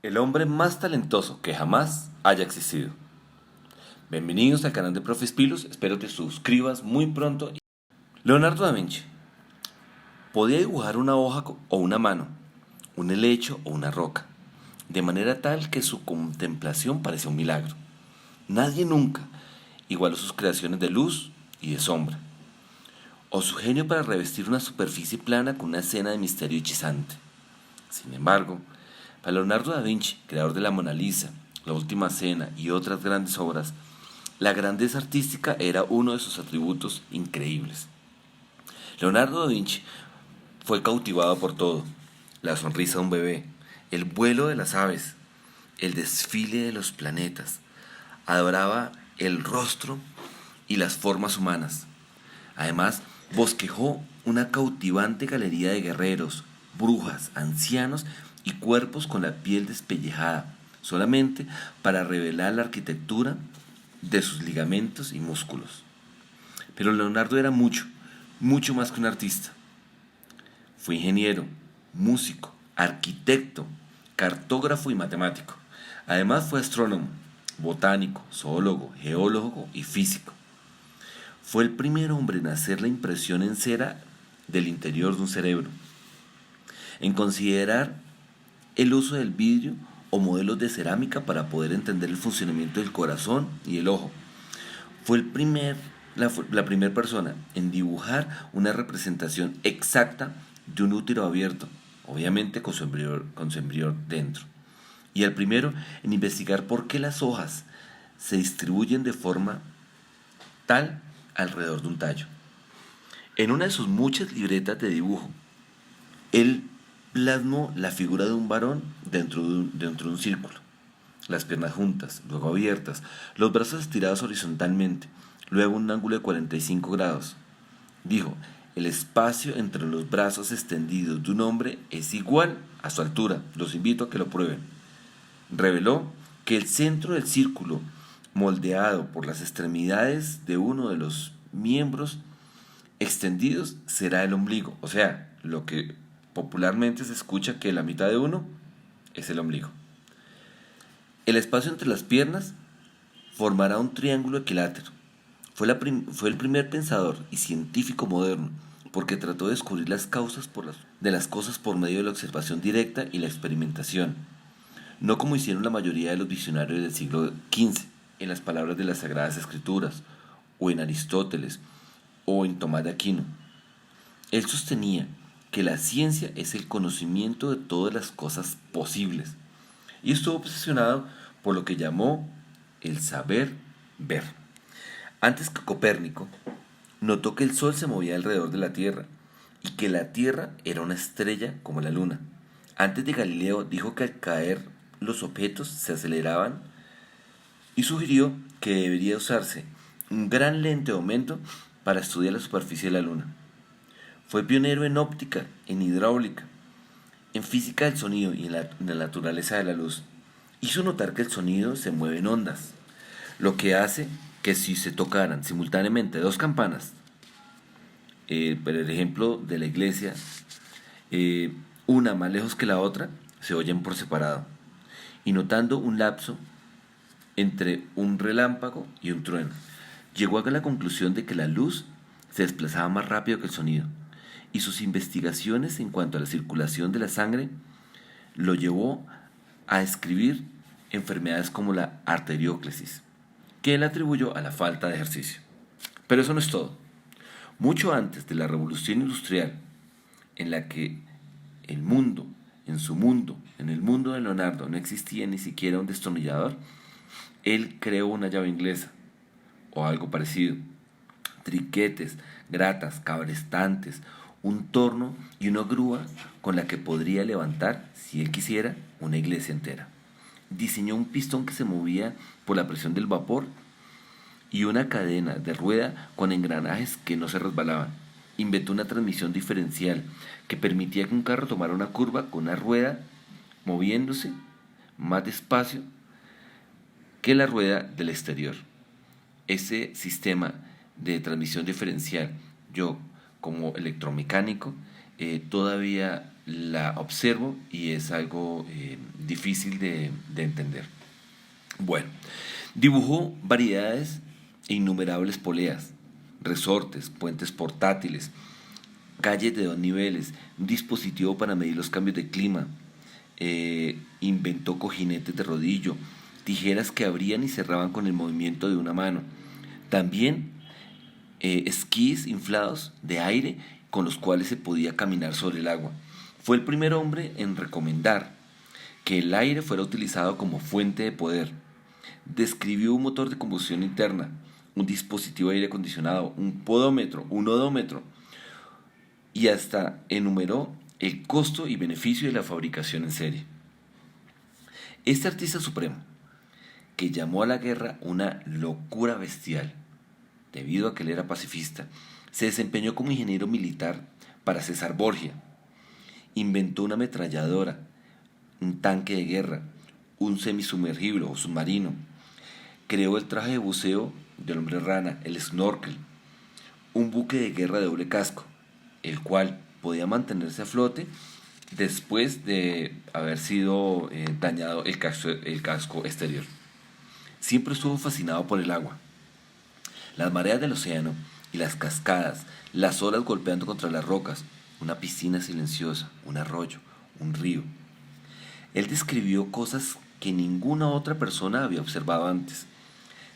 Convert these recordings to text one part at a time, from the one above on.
El hombre más talentoso que jamás haya existido. Bienvenidos al canal de Profes Pilos, espero te suscribas muy pronto. Leonardo da Vinci podía dibujar una hoja o una mano, un helecho o una roca, de manera tal que su contemplación parecía un milagro. Nadie nunca igualó sus creaciones de luz y de sombra, o su genio para revestir una superficie plana con una escena de misterio hechizante. Sin embargo, para Leonardo da Vinci, creador de la Mona Lisa, La Última Cena y otras grandes obras, la grandeza artística era uno de sus atributos increíbles. Leonardo da Vinci fue cautivado por todo: la sonrisa de un bebé, el vuelo de las aves, el desfile de los planetas. Adoraba el rostro y las formas humanas. Además, bosquejó una cautivante galería de guerreros, brujas, ancianos y cuerpos con la piel despellejada, solamente para revelar la arquitectura de sus ligamentos y músculos. Pero Leonardo era mucho más que un artista. Fue ingeniero, músico, arquitecto, cartógrafo y matemático. Además fue astrónomo, botánico, zoólogo, geólogo y físico. Fue el primer hombre en hacer la impresión en cera del interior de un cerebro, en considerar el uso del vidrio o modelos de cerámica para poder entender el funcionamiento del corazón y el ojo. Fue la primera persona en dibujar una representación exacta de un útero abierto, obviamente con su embrión dentro. Y el primero en investigar por qué las hojas se distribuyen de forma tal alrededor de un tallo. En una de sus muchas libretas de dibujo, él plasmó la figura de un varón dentro de un círculo, las piernas juntas, luego abiertas, los brazos estirados horizontalmente, luego un ángulo de 45 grados. Dijo: el espacio entre los brazos extendidos de un hombre es igual a su altura. Los invito a que lo prueben. Reveló que el centro del círculo, moldeado por las extremidades de uno de los miembros extendidos, será el ombligo. O sea, lo que popularmente se escucha que la mitad de uno es el ombligo. El espacio entre las piernas formará un triángulo equilátero. Fue el primer pensador y científico moderno, porque trató de descubrir las causas de las cosas por medio de la observación directa y la experimentación, no como hicieron la mayoría de los visionarios del siglo XV, en las palabras de las Sagradas Escrituras, o en Aristóteles, o en Tomás de Aquino. Él sostenía que la ciencia es el conocimiento de todas las cosas posibles, y estuvo obsesionado por lo que llamó el saber ver. Antes que Copérnico, notó que el Sol se movía alrededor de la Tierra y que la Tierra era una estrella como la Luna. Antes de Galileo, dijo que al caer los objetos se aceleraban y sugirió que debería usarse un gran lente de aumento para estudiar la superficie de la Luna. Fue pionero en óptica, en hidráulica, en física del sonido y en la naturaleza de la luz. Hizo notar que el sonido se mueve en ondas, lo que hace que si se tocaran simultáneamente dos campanas, por ejemplo de la iglesia, una más lejos que la otra, se oyen por separado, y notando un lapso entre un relámpago y un trueno, llegó a la conclusión de que la luz se desplazaba más rápido que el sonido, y sus investigaciones en cuanto a la circulación de la sangre lo llevó a escribir enfermedades como la arterióclesis, que él atribuyó a la falta de ejercicio. Pero eso no es todo. Mucho antes de la Revolución Industrial, en la que en el mundo de Leonardo no existía ni siquiera un destornillador, él creó una llave inglesa, o algo parecido, triquetes, gratas, cabrestantes, un torno y una grúa con la que podría levantar, si él quisiera, una iglesia entera. Diseñó un pistón que se movía por la presión del vapor y una cadena de rueda con engranajes que no se resbalaban. Inventó una transmisión diferencial que permitía que un carro tomara una curva con una rueda moviéndose más despacio que la rueda del exterior. Ese sistema de transmisión diferencial, yo como electromecánico, todavía la observo y es algo difícil de entender. Bueno, dibujó variedades e innumerables poleas, resortes, puentes portátiles, calles de 2 niveles, un dispositivo para medir los cambios de clima, inventó cojinetes de rodillo, tijeras que abrían y cerraban con el movimiento de una mano. También esquís inflados de aire con los cuales se podía caminar sobre el agua. Fue el primer hombre en recomendar que el aire fuera utilizado como fuente de poder. Describió un motor de combustión interna, un dispositivo de aire acondicionado, un podómetro, un odómetro, y hasta enumeró el costo y beneficio de la fabricación en serie. Este artista supremo, que llamó a la guerra una locura bestial, debido a que él era pacifista, se desempeñó como ingeniero militar para César Borgia. Inventó una ametralladora, un tanque de guerra, un semisumergible o submarino. Creó el traje de buceo del hombre rana, el snorkel, un buque de guerra de doble casco, el cual podía mantenerse a flote después de haber sido dañado el casco exterior. Siempre estuvo fascinado por el agua. Las mareas del océano y las cascadas, las olas golpeando contra las rocas, una piscina silenciosa, un arroyo, un río. Él describió cosas que ninguna otra persona había observado antes,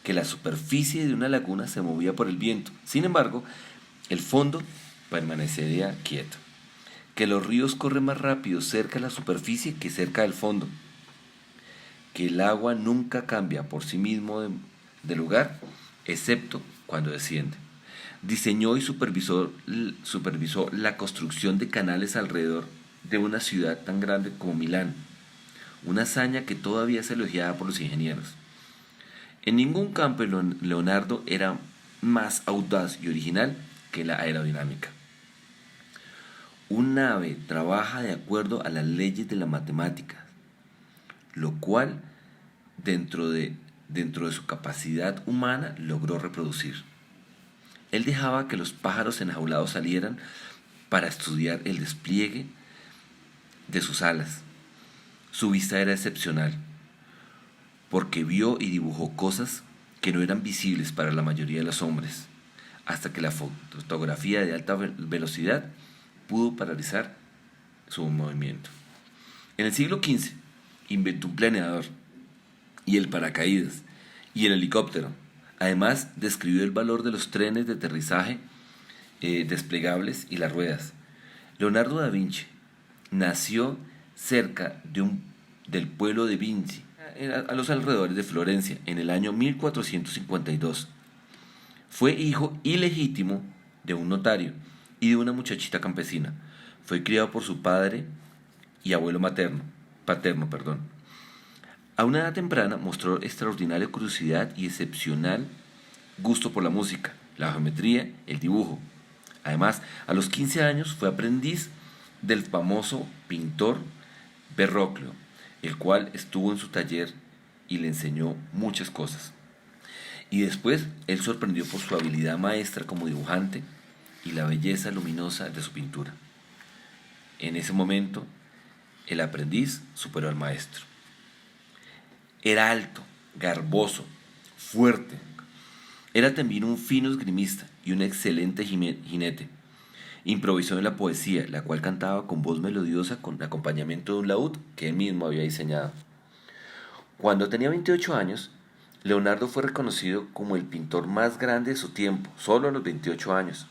que la superficie de una laguna se movía por el viento. Sin embargo, el fondo permanecería quieto, que los ríos corren más rápido cerca de la superficie que cerca del fondo, que el agua nunca cambia por sí mismo de lugar, excepto cuando desciende. Diseñó y supervisó la construcción de canales alrededor de una ciudad tan grande como Milán, una hazaña que todavía es elogiada por los ingenieros. En ningún campo Leonardo era más audaz y original que la aerodinámica. Un ave trabaja de acuerdo a las leyes de la matemática, lo cual dentro de su capacidad humana logró reproducir. Él dejaba que los pájaros enjaulados salieran para estudiar el despliegue de sus alas. Su vista era excepcional, porque vio y dibujó cosas que no eran visibles para la mayoría de los hombres, hasta que la fotografía de alta velocidad pudo paralizar su movimiento. En el siglo XV inventó un planeador y el paracaídas y el helicóptero. Además, describió el valor de los trenes de aterrizaje desplegables y las ruedas. Leonardo da Vinci nació cerca del pueblo de Vinci, a los alrededores de Florencia, en el año 1452. Fue hijo ilegítimo de un notario y de una muchachita campesina. Fue criado por su padre y abuelo paterno. A una edad temprana mostró extraordinaria curiosidad y excepcional gusto por la música, la geometría, el dibujo. Además, a los 15 años fue aprendiz del famoso pintor Verrocchio, el cual estuvo en su taller y le enseñó muchas cosas. Y después él sorprendió por su habilidad maestra como dibujante y la belleza luminosa de su pintura. En ese momento, el aprendiz superó al maestro. Era alto, garboso, fuerte. Era también un fino esgrimista y un excelente jinete. Improvisó en la poesía, la cual cantaba con voz melodiosa con acompañamiento de un laúd que él mismo había diseñado. Cuando tenía 28 años, Leonardo fue reconocido como el pintor más grande de su tiempo, solo a los 28 años,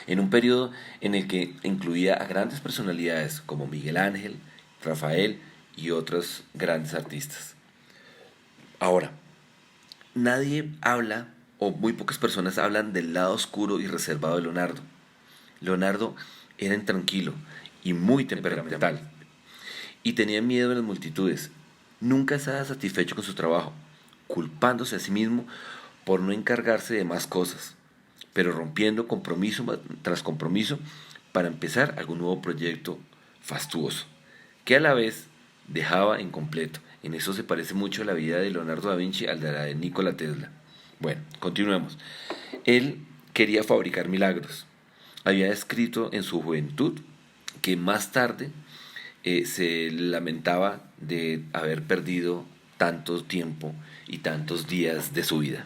en un periodo en el que incluía a grandes personalidades como Miguel Ángel, Rafael y otros grandes artistas. Ahora, nadie habla, o muy pocas personas hablan del lado oscuro y reservado de Leonardo. Leonardo era intranquilo y muy temperamental, y tenía miedo de las multitudes. Nunca estaba satisfecho con su trabajo, culpándose a sí mismo por no encargarse de más cosas, pero rompiendo compromiso tras compromiso para empezar algún nuevo proyecto fastuoso, que a la vez dejaba incompleto. En eso se parece mucho a la vida de Leonardo da Vinci al de la de Nikola Tesla. Bueno, continuemos. Él quería fabricar milagros. Había escrito en su juventud que más tarde se lamentaba de haber perdido tanto tiempo y tantos días de su vida.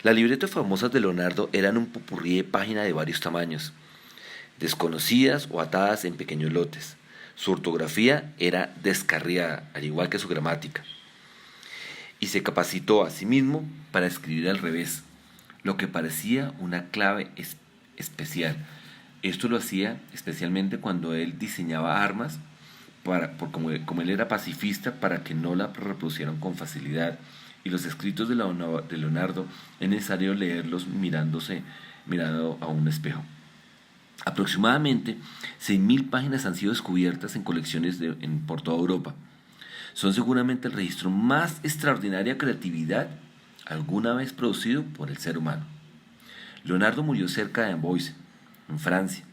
Las libretas famosas de Leonardo eran un popurrí de páginas de varios tamaños, desconocidas o atadas en pequeños lotes. Su ortografía era descarriada, al igual que su gramática, y se capacitó a sí mismo para escribir al revés, lo que parecía una clave especial. Esto lo hacía especialmente cuando él diseñaba armas, como él era pacifista, para que no la reproducieran con facilidad. Y los escritos de Leonardo es necesario leerlos mirando a un espejo. Aproximadamente 6.000 páginas han sido descubiertas en colecciones por toda Europa. Son seguramente el registro más extraordinaria creatividad alguna vez producido por el ser humano. Leonardo murió cerca de Amboise, en Francia,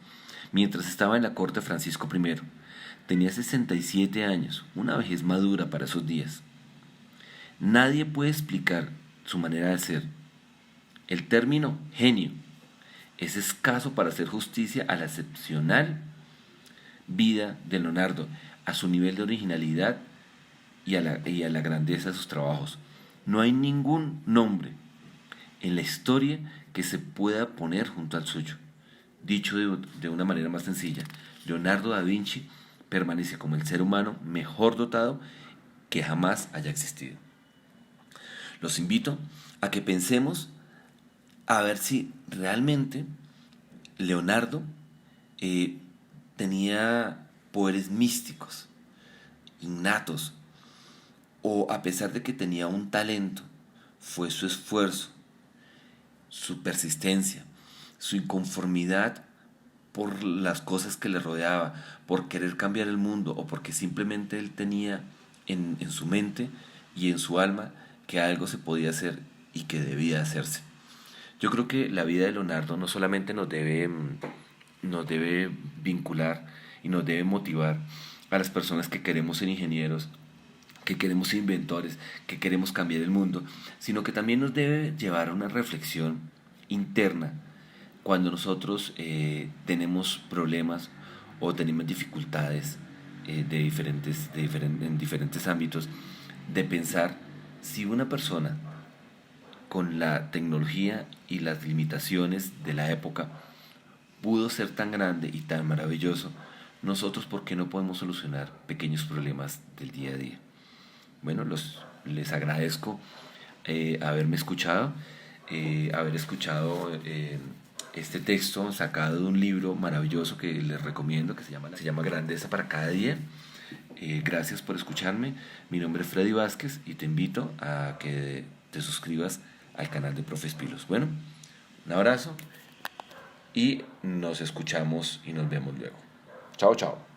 mientras estaba en la corte de Francisco I. Tenía 67 años, una vejez madura para esos días. Nadie puede explicar su manera de ser. El término genio es escaso para hacer justicia a la excepcional vida de Leonardo, a su nivel de originalidad y a la grandeza de sus trabajos. No hay ningún nombre en la historia que se pueda poner junto al suyo. Dicho de una manera más sencilla, Leonardo da Vinci permanece como el ser humano mejor dotado que jamás haya existido. Los invito a que pensemos a ver si realmente Leonardo tenía poderes místicos, innatos, o a pesar de que tenía un talento, fue su esfuerzo, su persistencia, su inconformidad por las cosas que le rodeaba, por querer cambiar el mundo, o porque simplemente él tenía en su mente y en su alma que algo se podía hacer y que debía hacerse. Yo creo que la vida de Leonardo no solamente nos debe vincular y nos debe motivar a las personas que queremos ser ingenieros, que queremos ser inventores, que queremos cambiar el mundo, sino que también nos debe llevar a una reflexión interna cuando nosotros tenemos problemas o tenemos dificultades en diferentes ámbitos, de pensar si una persona con la tecnología y las limitaciones de la época pudo ser tan grande y tan maravilloso, nosotros ¿por qué no podemos solucionar pequeños problemas del día a día? Bueno, les agradezco haberme escuchado, haber escuchado este texto sacado de un libro maravilloso que les recomiendo, que se llama Grandeza para cada día. Gracias por escucharme. Mi nombre es Freddy Vázquez y te invito a que te suscribas al canal de Profes Pilos. Bueno, un abrazo y nos escuchamos y nos vemos luego. Chao, chao.